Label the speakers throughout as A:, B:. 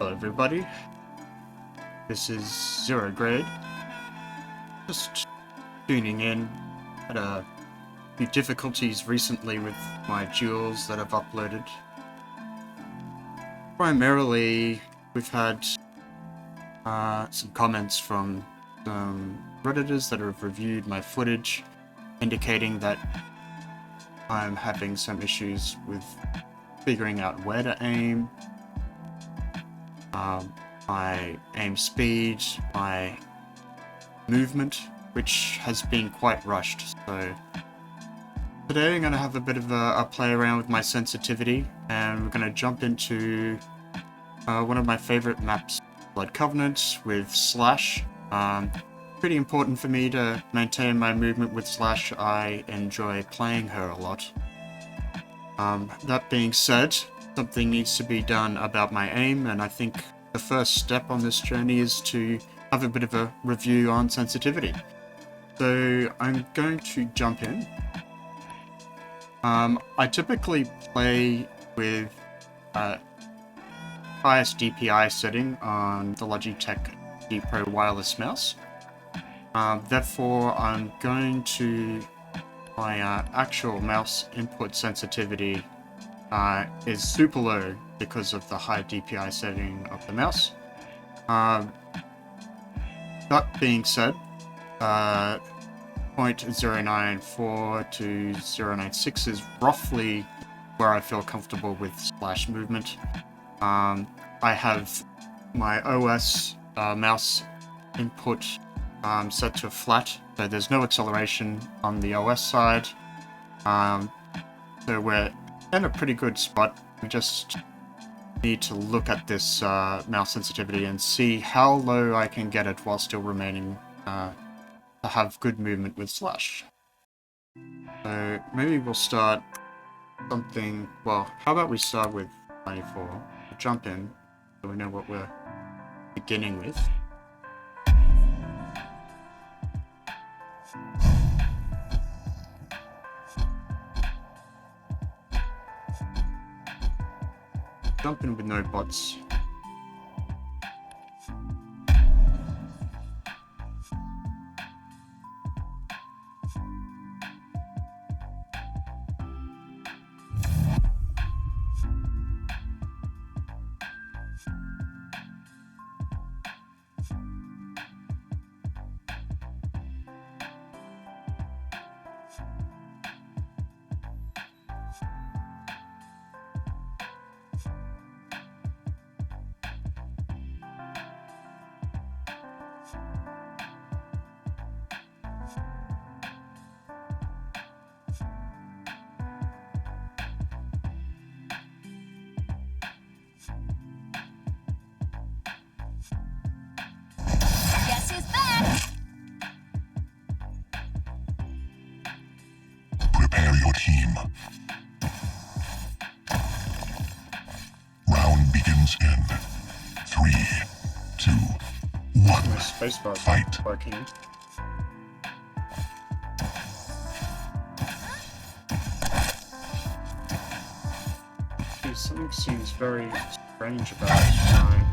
A: Hello everybody, this is ZeroGrayed. Just tuning in. Had a few difficulties recently with my duels that I've uploaded. Primarily, we've had some comments from some Redditors that have reviewed my footage, indicating that I'm having some issues with figuring out where to aim, my aim speed, my movement, which has been quite rushed. So today I'm going to have a bit of a play around with my sensitivity, and we're going to jump into one of my favorite maps, Blood Covenant with Slash. Pretty important for me to maintain my movement with Slash. I enjoy playing her a lot. That being said, something needs to be done about my aim, and I think the first step on this journey is to have a bit of a review on sensitivity. So I'm going to jump in. I typically play with highest DPI setting on the Logitech G PRO Wireless mouse. Therefore, I'm going to my actual mouse input sensitivity is super low because of the high DPI setting of the mouse. That being said, 0.094 to 0.96 is roughly where I feel comfortable with Slash movement. I have my OS mouse input set to flat, so there's no acceleration on the OS side. So we're in a pretty good spot. We just need to look at this mouse sensitivity and see how low I can get it while still remaining to have good movement with Slash. So maybe we'll start something, well, how about we start with 94, we'll jump in so we know what we're beginning with. Jump in with no bots.
B: Prepare your team. Round begins in 3, 2, 1.
A: My spacebar's
B: Fight.
A: working. Something seems very strange about my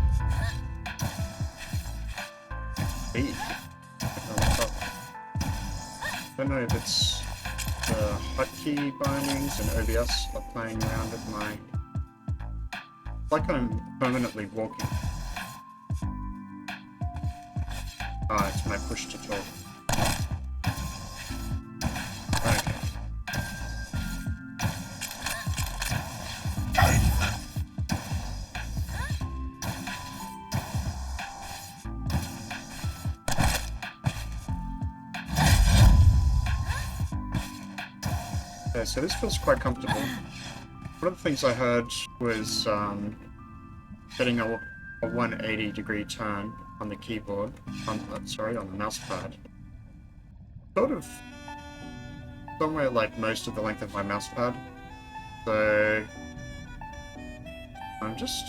A: speed. I don't know if it's the hotkey bindings and OBS are playing around with my... It's like I'm permanently walking. It's my push to talk. Okay. Okay, so this feels quite comfortable. One of the things I heard was getting a 180-degree turn on the keyboard, on the mouse pad. Sort of somewhere like most of the length of my mouse pad. So I'm just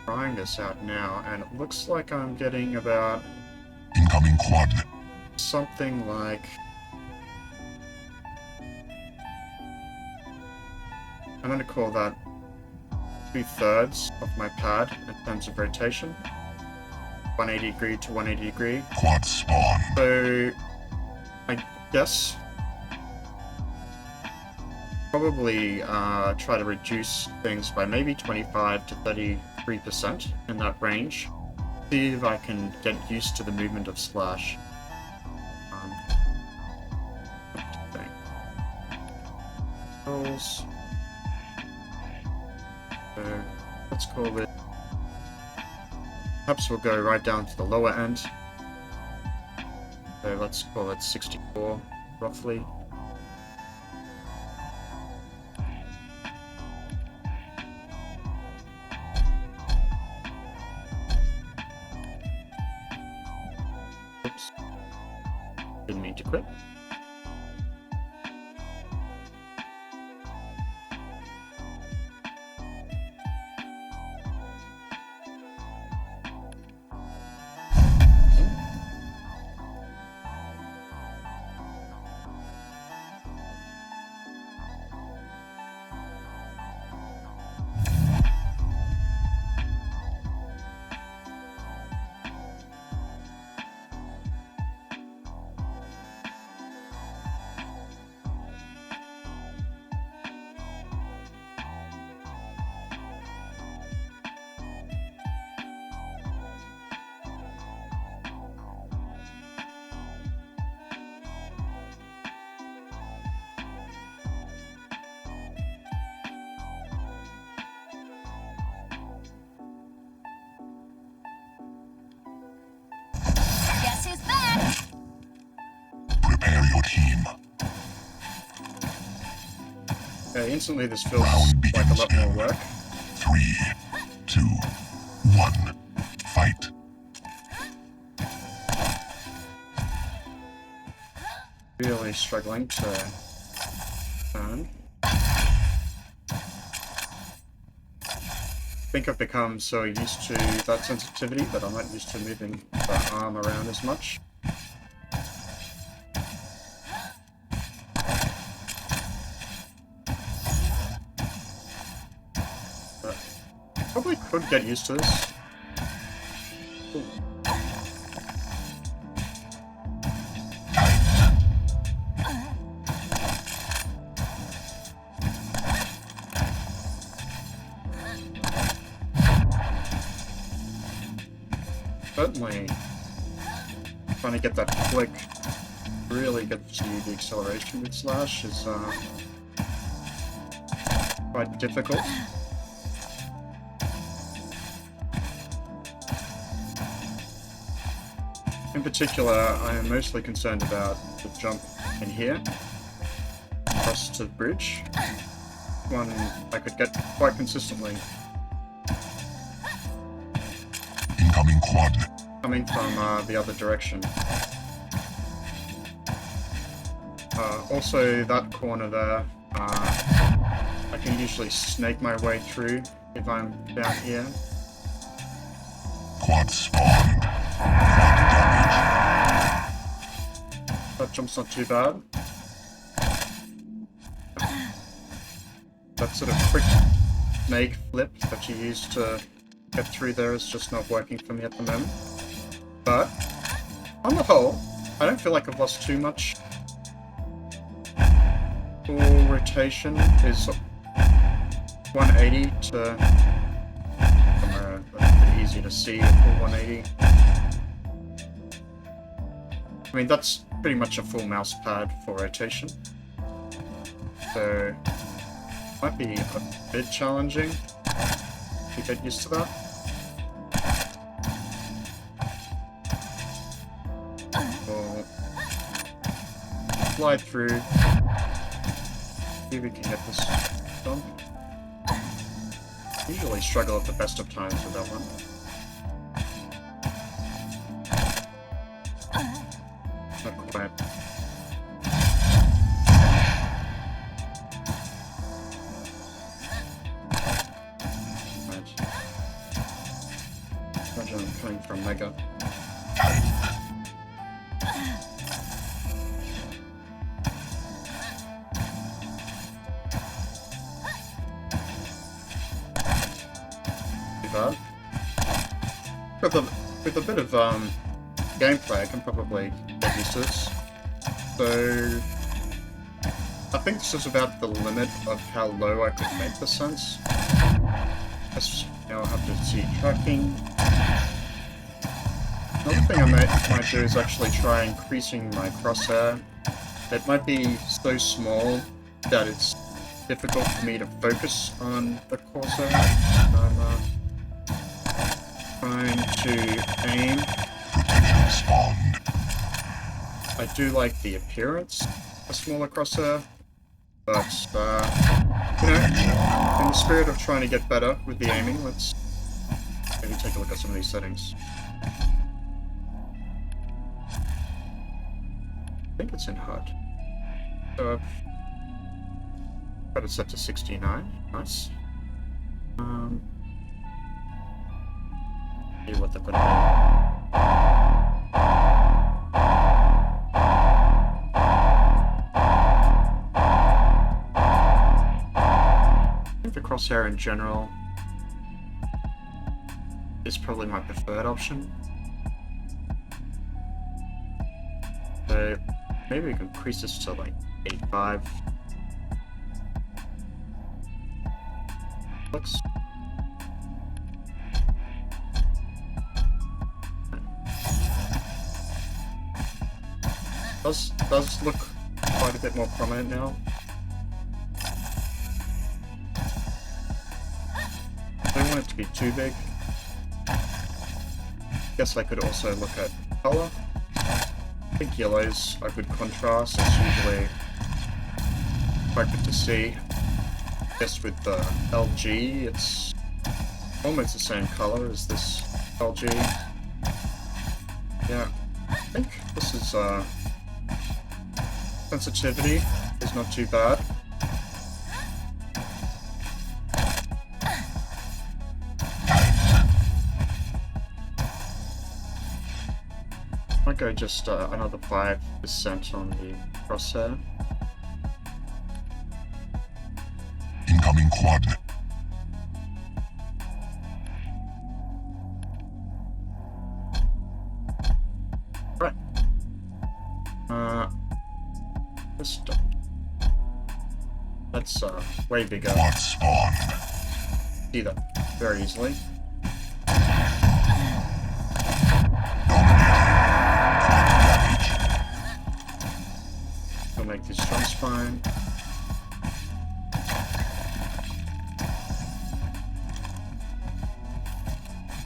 A: trying this out now, and it looks like I'm getting about
B: Incoming quad.
A: something like... I'm going to call that 2/3 of my pad in terms of rotation. 180 degree to 180 degree.
B: Quad spawn.
A: So I guess probably try to reduce things by maybe 25 to 33% in that range. See if I can get used to the movement of Slash. Controls. So let's call it. Perhaps we'll go right down to the lower end. So let's call it 64, roughly. Oops. Didn't mean to quit.
B: Prepare your team.
A: Okay, instantly this feels like a lot more work.
B: 3, 2, 1. Fight.
A: Really struggling to turn. I think I've become so used to that sensitivity that I'm not used to moving the arm around as much. But probably could get used to this. Ooh. Certainly trying to get that flick, really get to the acceleration with Slash is quite difficult. In particular, I am mostly concerned about the jump in here, across to the bridge. One I could get quite consistently.
B: Incoming quad.
A: Coming from the other direction. Also, that corner there, I can usually snake my way through if I'm down here.
B: Quad spawned.
A: That jump's not too bad. That sort of quick snake flip that you use to get through there is just not working for me at the moment. But, on the whole, I don't feel like I've lost too much. Full rotation is 180 to... that's pretty easy to see, a full 180. I mean, that's pretty much a full mouse pad for rotation. So, might be a bit challenging to get used to that. We'll slide through. See if we can get this done. Usually struggle at the best of times with that one. Not quite. Right. Imagine I'm coming from Mega. too bad. With a bit of gameplay, I can probably get used to this. So I think this is about the limit of how low I could make the sense. Now I'll have to see tracking. Another thing I might do is actually try increasing my crosshair. It might be so small that it's difficult for me to focus on the crosshair. I'm trying to aim. I do like the appearance of a smaller crosshair, but you know, in the spirit of trying to get better with the aiming, let's maybe take a look at some of these settings. I think it's in HUD. So I've got it set to 69. Nice. See what they've got. I think the crosshair in general is probably my preferred option. So maybe we can increase this to like 85. Looks. Does look quite a bit more prominent now. I don't want it to be too big. Guess I could also look at color. I think yellow's a good contrast. It's usually quite good to see. Guess with the LG, it's almost the same color as this LG. Yeah, I think this is sensitivity is not too bad. Might go just another 5% on the crosshair.
B: Incoming quad.
A: Right. That's way bigger.
B: Quad spawn.
A: See that very easily. We'll make this strong spine.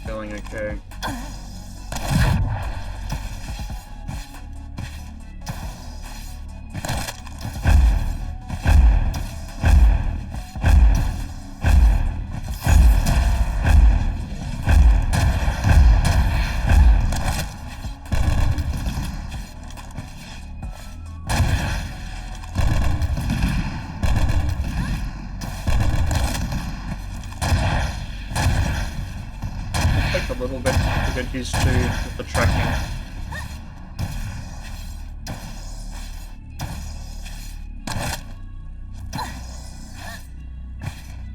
A: Feeling okay. A little bit to get used to with the tracking.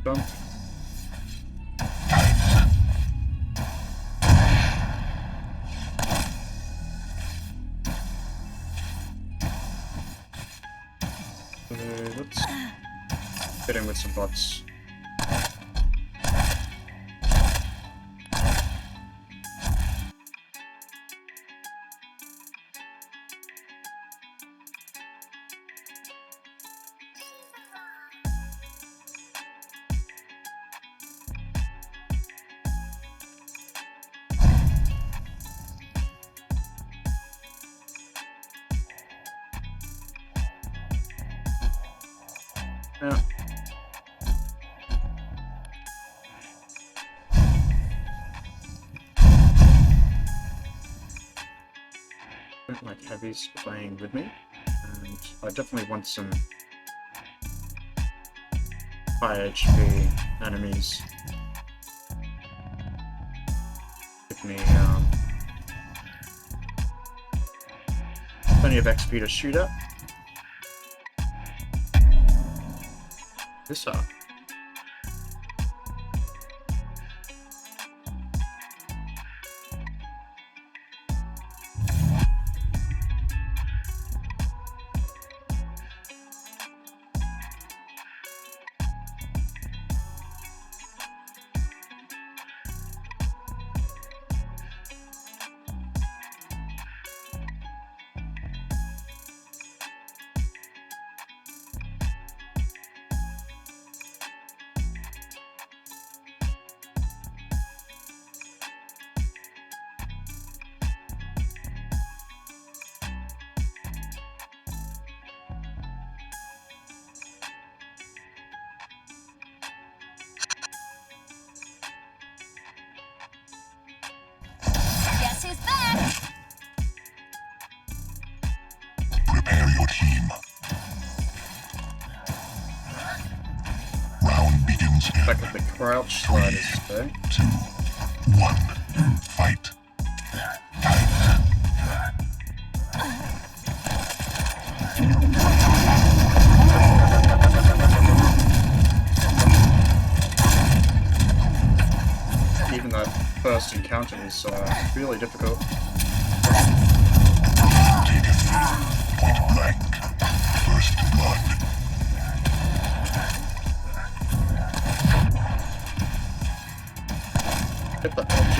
A: Jump. Let's get in with some bots. Yeah. Don't like heavies playing with me, and I definitely want some high HP enemies. Give me plenty of XP to shoot at. This up. back at the crouch sliders today.
B: 2, 1, fight.
A: Even that first encounter was really difficult.
B: Point blank. First blood.
A: Hit the LG.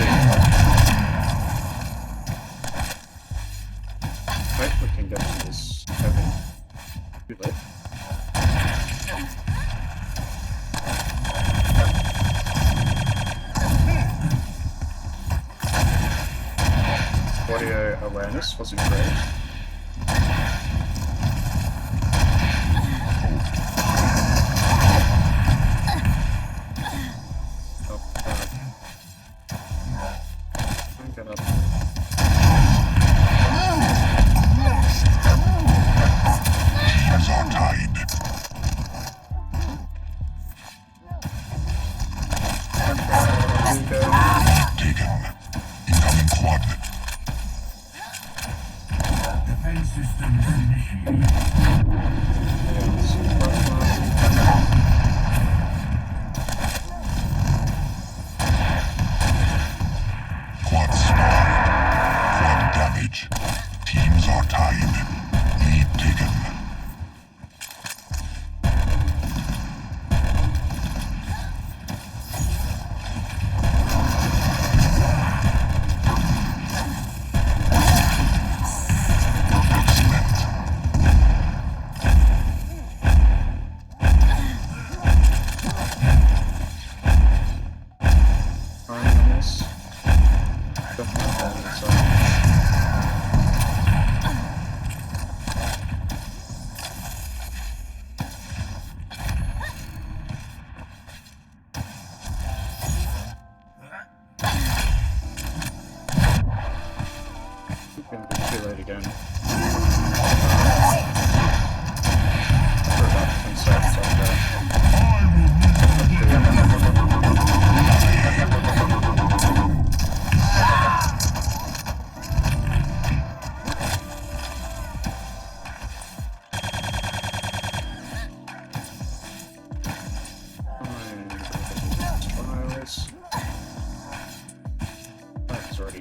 A: Right, we can get to this heaven. Too late. Audio awareness wasn't great.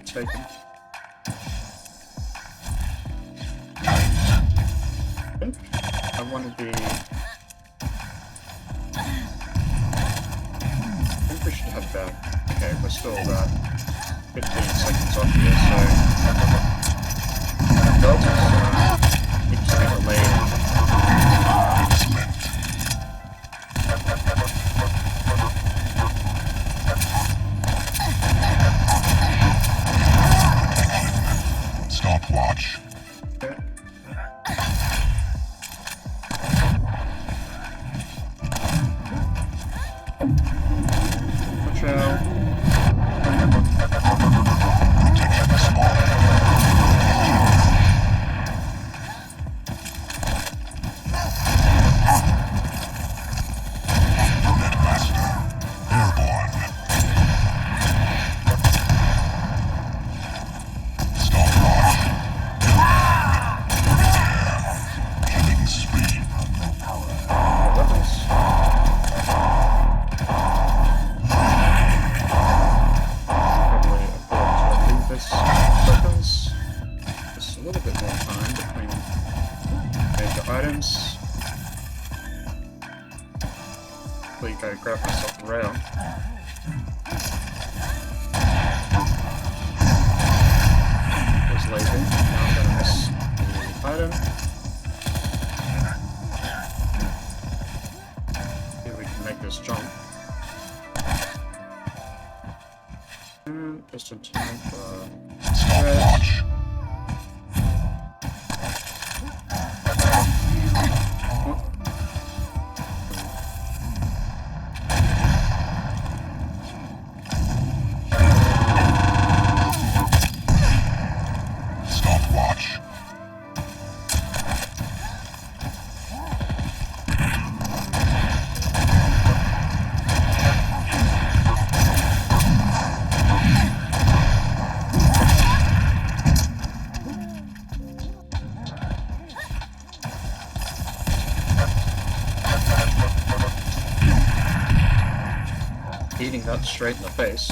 A: Taken. I want to be. I think we should head back. Okay, we're still about 15 seconds off here, so. Delta's keeps me delayed.
B: Stopwatch.
A: Okay. Watch out.
B: Protection small. Netmaster. Airborne. Stopwatch. Killing spree.
A: Weapons. Probably afford to leave this weapons. Just a little bit more time between major items. Hopefully go grab myself a rail. Was leaving. Now I'm gonna miss the item. See if we can make this jump. And just in time for
B: Stopwatch. Stopwatch.
A: eating that straight in the face.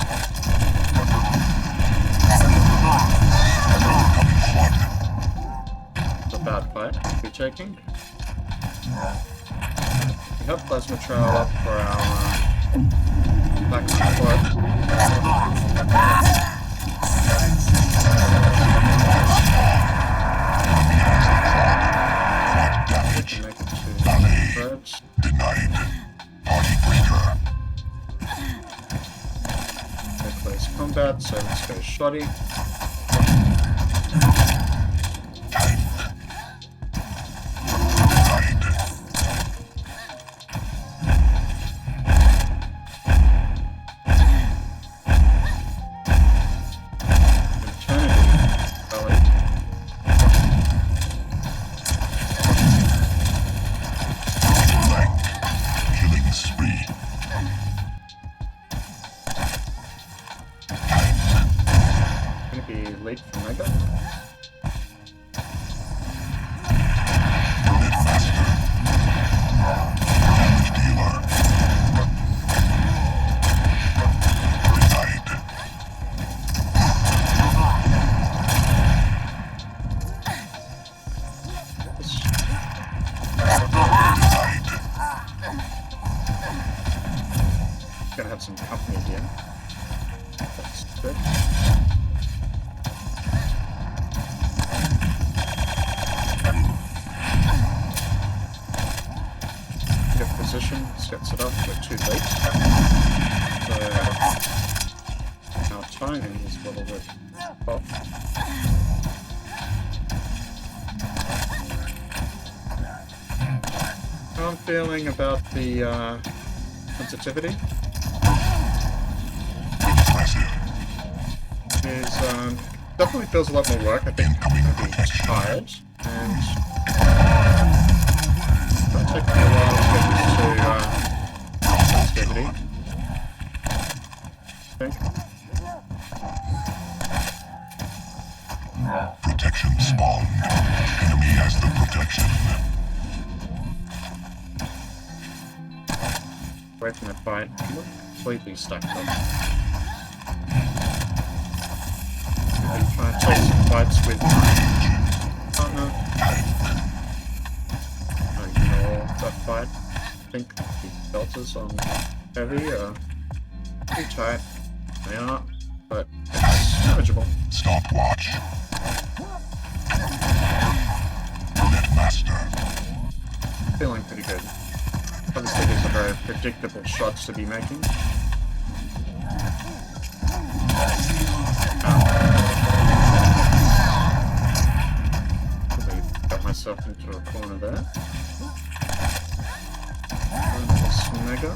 A: It's a bad fight we're taking. We have plasma trail up for our back support. Make it to threads.
B: Denied. Party breaker.
A: Okay, close combat, so let's go shoddy. Late for Mega. Gonna have some company here. That's good. Sets it up, we're too late. So our timing is a little bit off. How I'm feeling about the sensitivity is definitely feels a lot more work. I think I'm going to be tired and it'll take me a while to get used to sensitivity. I think.
B: Protection spawned. Enemy has the protection.
A: Away from that fight, completely stacked up. I'm trying to take some fights with my partner. That fight. I think the deltas on heavy are pretty tight. They are, but it's manageable.
B: Stopwatch. Netmaster.
A: Feeling pretty good. Obviously these are very predictable shots to be making. Probably got myself into a corner there. Mega.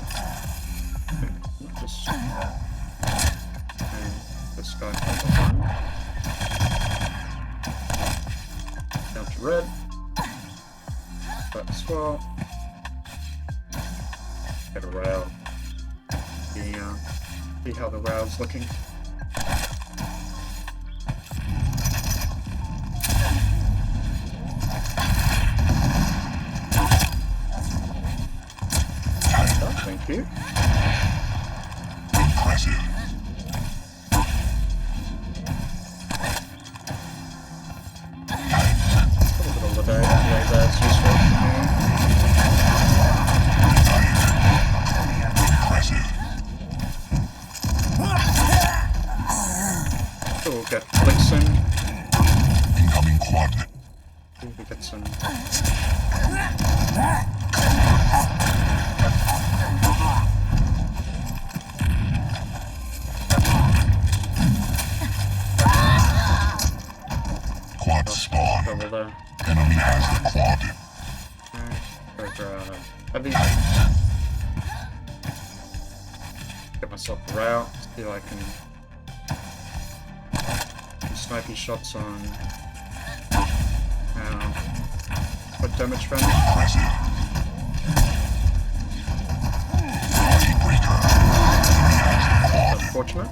A: Just and this guy from behind. Down to red. That as well. Get a rail. See how the rail's looking. Thank you.
B: Impressive.
A: A little bit of the day that's useful.
B: Impressive.
A: So we'll get clicks in.
B: Incoming quad.
A: We get some.
B: Quad spawn.
A: Over there.
B: Enemy has the quad.
A: Over heavy. Get myself a rail. See if I can do snipey shots on what damage friend.
B: Impressive. Party breaker. Enemy has the quad.
A: Unfortunate.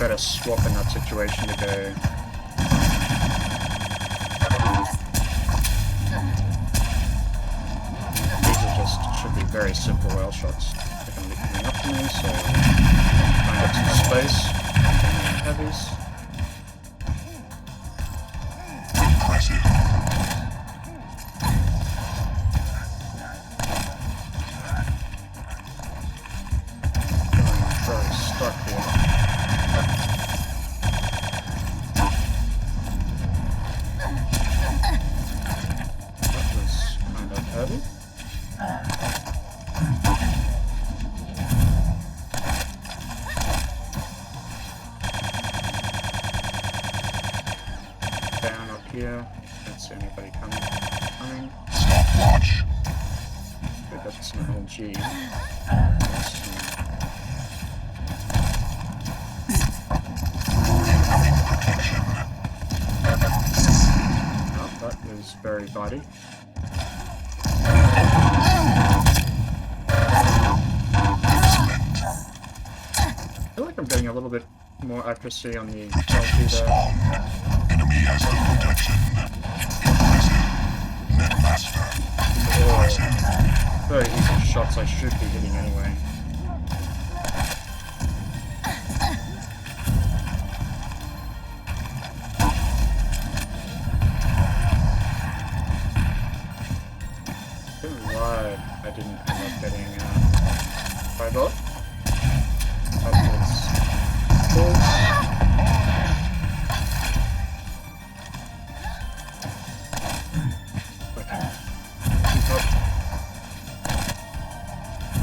A: better swap in that situation to go. These are just, should be very simple rail shots. They're going to be coming up to me, so try and get some space. Heavies.
B: Impressive.
A: Very stuck here. That was kind of heavy. Down up here. Don't see anybody coming.
B: Stopwatch.
A: Good, that's an LG.
B: Incoming protection.
A: Oh, that was very body. I feel like I'm getting a little bit more accuracy on the LG there.
B: Enemy has no protection. Impressive. Net master. Impressive.
A: Very easy shots I should be hitting anyway. Right, I didn't end up getting 5-0. That was cool. Okay. Keep up.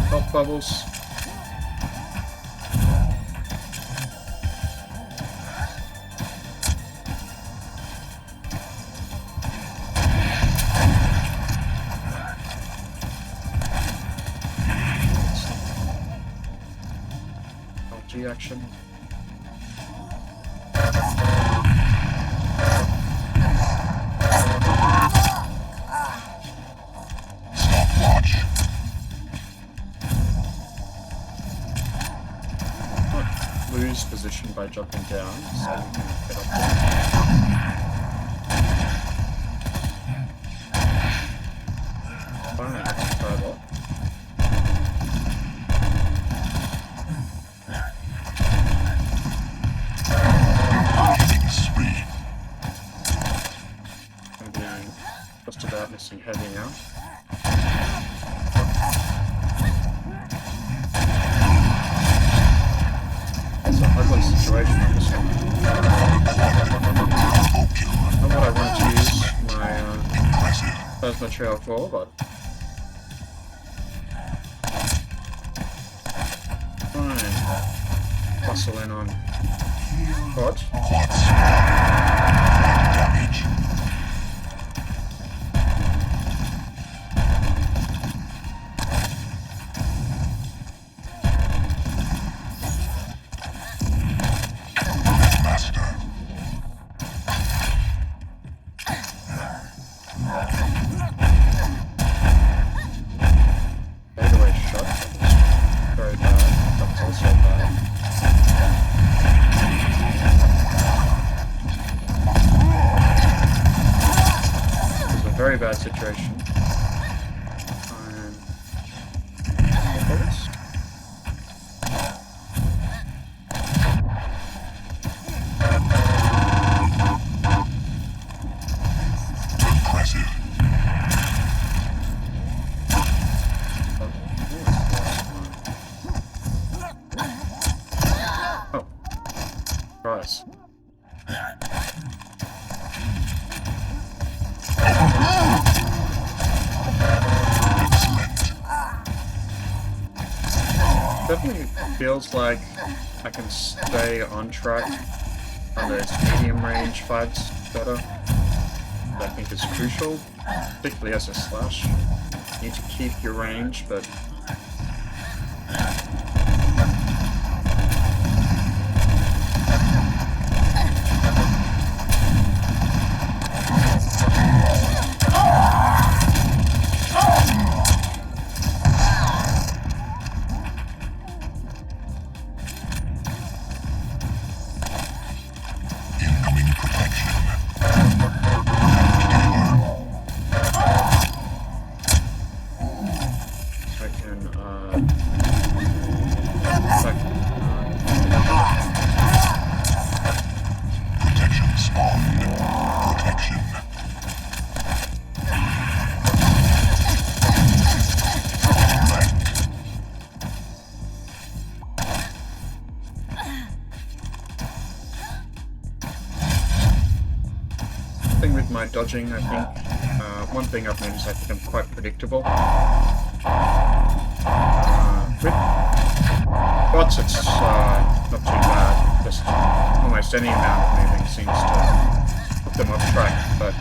A: Health bubbles. LG action.
B: Stopwatch.
A: Lose position by jumping down, so we can get up there. Finally got some fireball.
B: Hitting speed.
A: Gonna be just about missing heavy now. It's an ugly situation on this one. Not what I want to use my plasma trail for, but fine. Hustle in on quad.
B: Quads. Damage. Master.
A: Fadeaway shot. That was very bad. That was also bad. It was a very bad situation.
B: Impressive.
A: Oh. Christ. Definitely feels like I can stay on track on those medium range fights better. I think is crucial, particularly as a slash. You need to keep your range, but
B: Protection spawn. Protection.
A: Thing with my dodging, I think, one thing I've noticed, I think I'm quite predictable. With bots, it's not too bad. Just almost any amount of moving seems to put them off track, but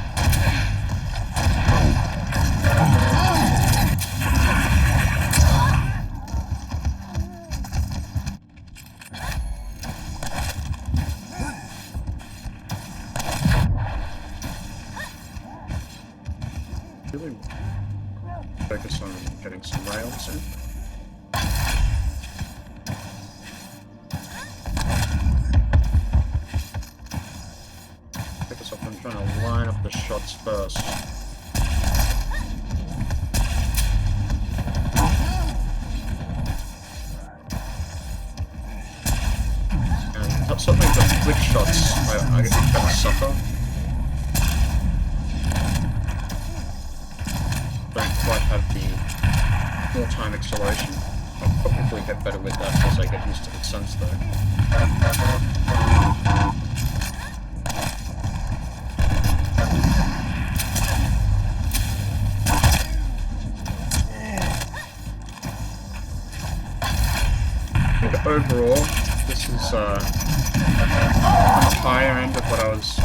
A: really focus on getting some rails in. Focus up on trying to line up the shots first. And suddenly the flick shots, I get kind of suffer. Don't quite have the full-time acceleration. I'll probably get better with that as I get used to the sense though. I think overall, this is on the higher end of what I was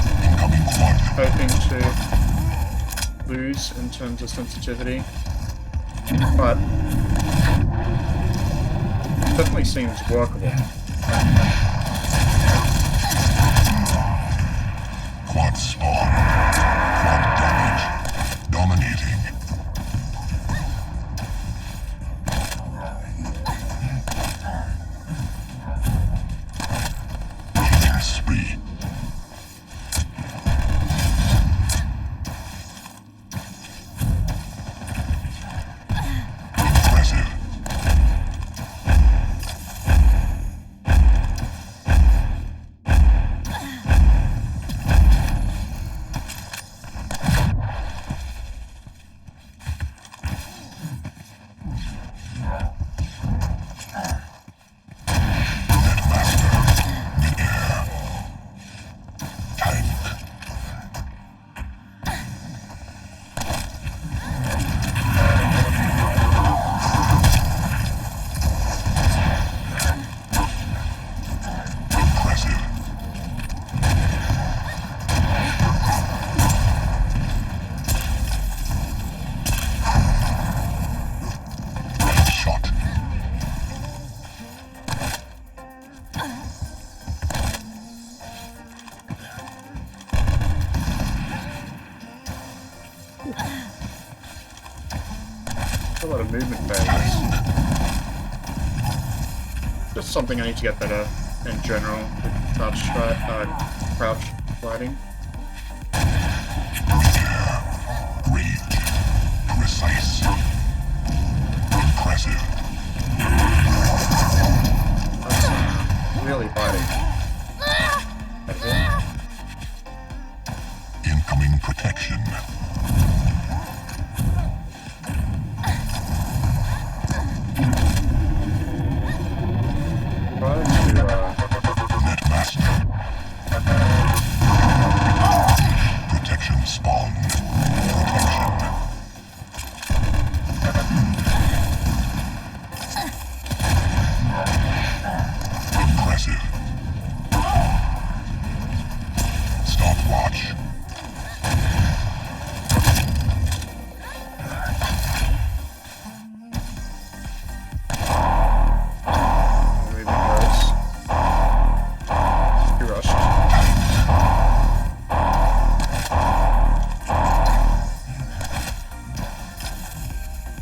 A: hoping to lose in terms of sensitivity, but it definitely seems workable.
B: Quad spawn. Quad damage. Dominating. Killing spree. Impressive.
A: A lot of movement failures. Just something I need to get better in general with crouch sliding.
B: Range. Precise. Impressive.
A: That's really biting. Right here.
B: Incoming protection. Netmaster. Protection spawn. Protection. Impressive. Stopwatch.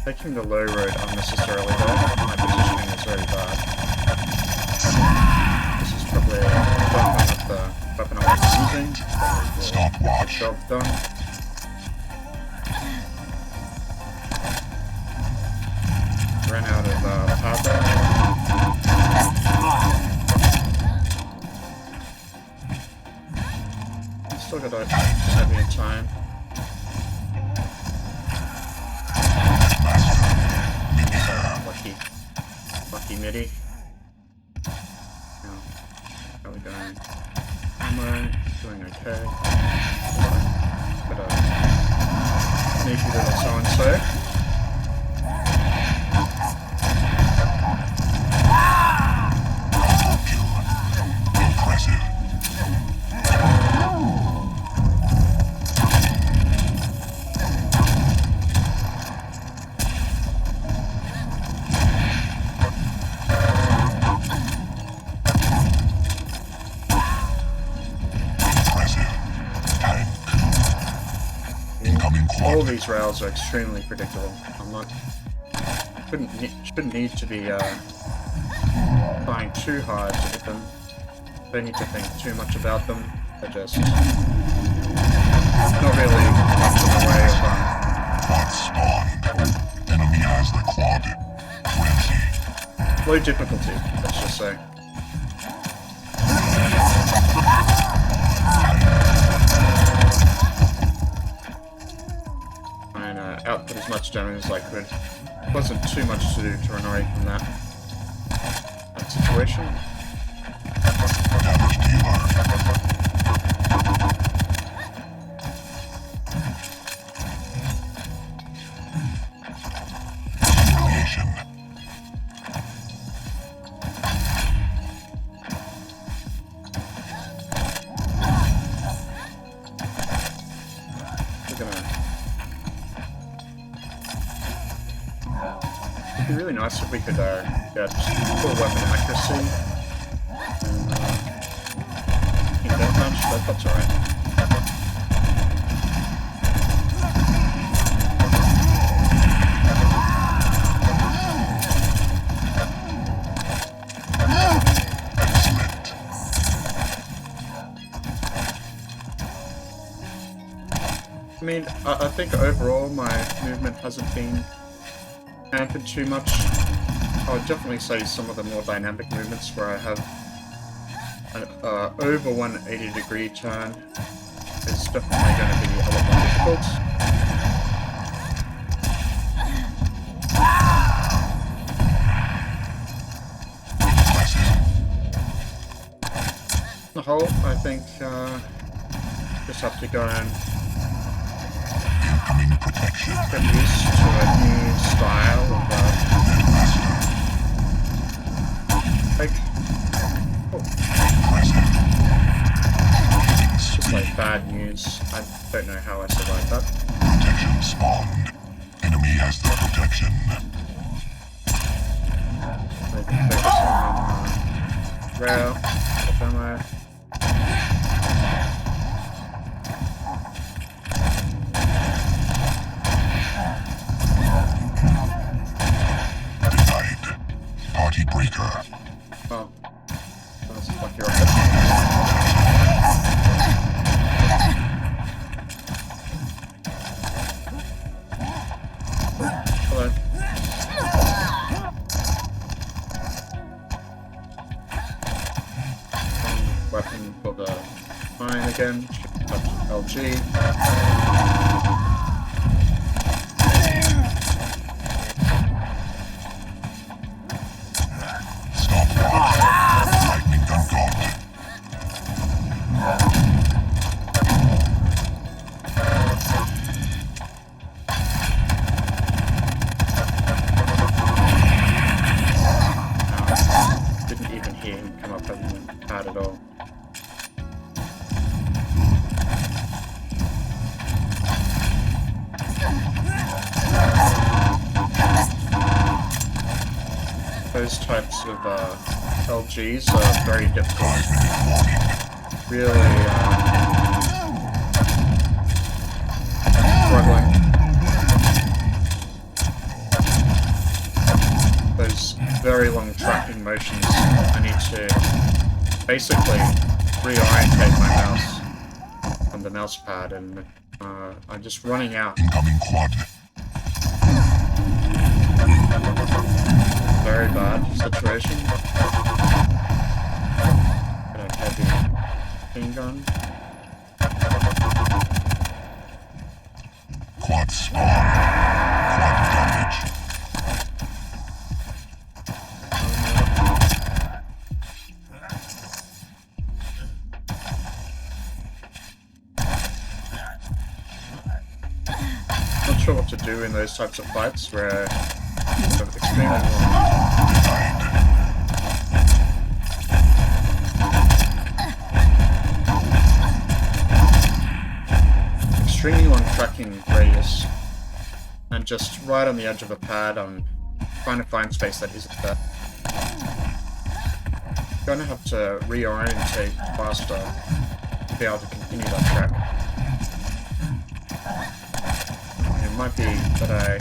A: Taking the low road unnecessarily though, my positioning is very bad. This is probably not the weapon I was using, but the job done. Ran out of power. bit of heavy in time. Lucky MIDI. Now, how are we going? Ammo, doing okay. Got a sneaky little so-and-so.
B: Impressive.
A: All these rails are extremely predictable. I'm not shouldn't need to be trying too hard to hit them. Don't need to think too much about them. They're just not really much in the way of
B: Bot spawned. Enemy has the quad. Frenzy.
A: low difficulty, let's just say. Output as much damage as I could. Wasn't too much to do to run away from that situation.
B: Damage dealer. Humiliation.
A: We're gonna. It'd be really nice if we could get full weapon accuracy in deathmatch, but that's alright. I mean, I think overall my movement hasn't been hampered too much. I would definitely say some of the more dynamic movements where I have an over 180-degree turn is definitely going to be a lot more difficult. On the whole, I think just have to go and get used to a new style of like, it's just like bad news. I don't know how I survived that.
B: Protection spawned. Enemy has the protection.
A: Maybe focus on rail, ammo.
B: Party breaker.
A: Oh, that's a lucky rocket. Hello. Weapon for the mine again. LG.
B: Lightning gun god.
A: Didn't even hear him come up on the pad at all. Those types of LGs are very difficult. Really struggling. Those very long tracking motions, I need to basically reorientate my mouse on the mouse pad, and I'm just running out.
B: Incoming quad.
A: Very bad situation. Got a heavy machine gun.
B: Quad damage.
A: Not sure what to do in those types of fights where it's sort of extremely long. Extremely long tracking radius, and just right on the edge of a pad, I'm trying to find space that isn't there. Gonna have to reorientate faster to be able to continue that track. It might be that I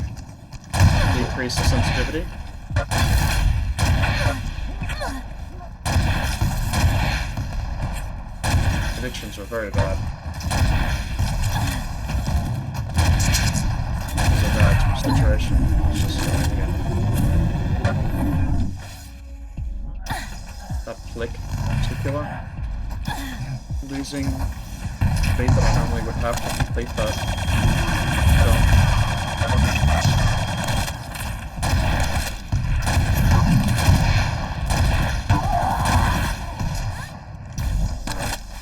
A: decrease the sensitivity. Predictions were very bad. It's a bad situation. It's just again. That flick in particular. Losing speed that I normally would have to complete that.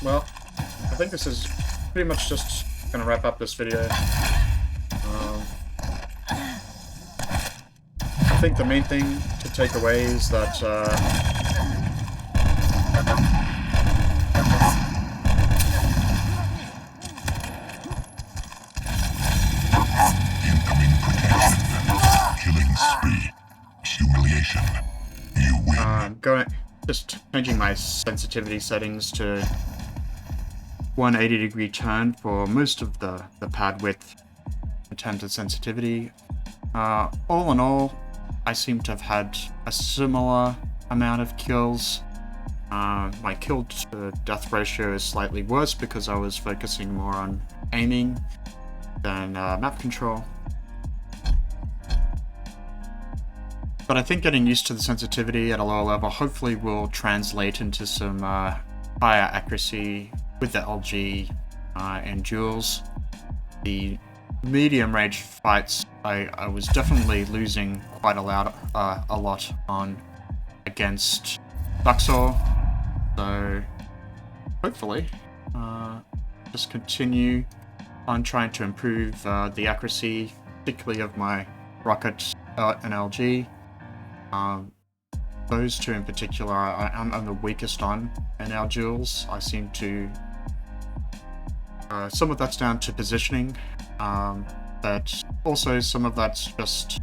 A: Well, I think this is pretty much just gonna wrap up this video. I think the main thing to take away is that
B: Killing spree. Humiliation. You win.
A: Just changing my sensitivity settings to 180-degree turn for most of the pad width in terms of sensitivity. All in all, I seem to have had a similar amount of kills. My kill to death ratio is slightly worse because I was focusing more on aiming than map control. But I think getting used to the sensitivity at a lower level hopefully will translate into some higher accuracy with the LG and duels. The medium range fights, I was definitely losing quite a lot on against Duxor. So hopefully just continue on trying to improve the accuracy, particularly of my rocket and LG. Those two in particular I'm the weakest on in our duels. I seem to some of that's down to positioning, but also some of that's just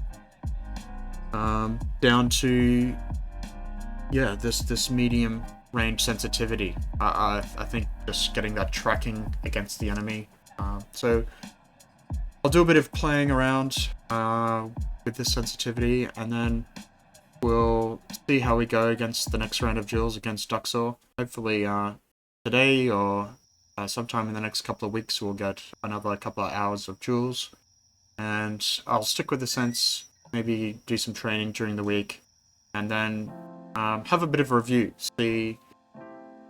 A: down to this medium range sensitivity. I think just getting that tracking against the enemy. So I'll do a bit of playing around with this sensitivity, and then we'll see how we go against the next round of duels against Duxor. Hopefully today or sometime in the next couple of weeks we'll get another couple of hours of duels, and I'll stick with the sense, maybe do some training during the week, and then have a bit of a review, see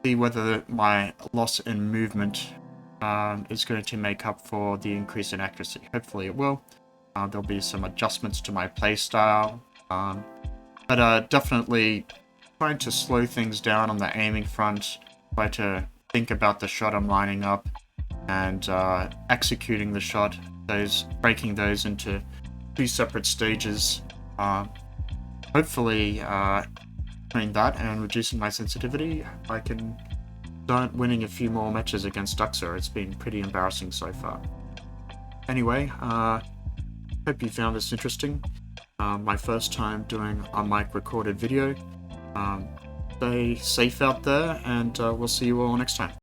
A: whether my loss in movement is going to make up for the increase in accuracy. Hopefully it will. There'll be some adjustments to my playstyle, but definitely trying to slow things down on the aiming front, try to think about the shot I'm lining up, and executing the shot, breaking those into two separate stages. Hopefully, doing that and reducing my sensitivity, I can start winning a few more matches against Duxor. It's been pretty embarrassing so far. Anyway, hope you found this interesting. My first time doing a mic recorded video. Stay safe out there, and we'll see you all next time.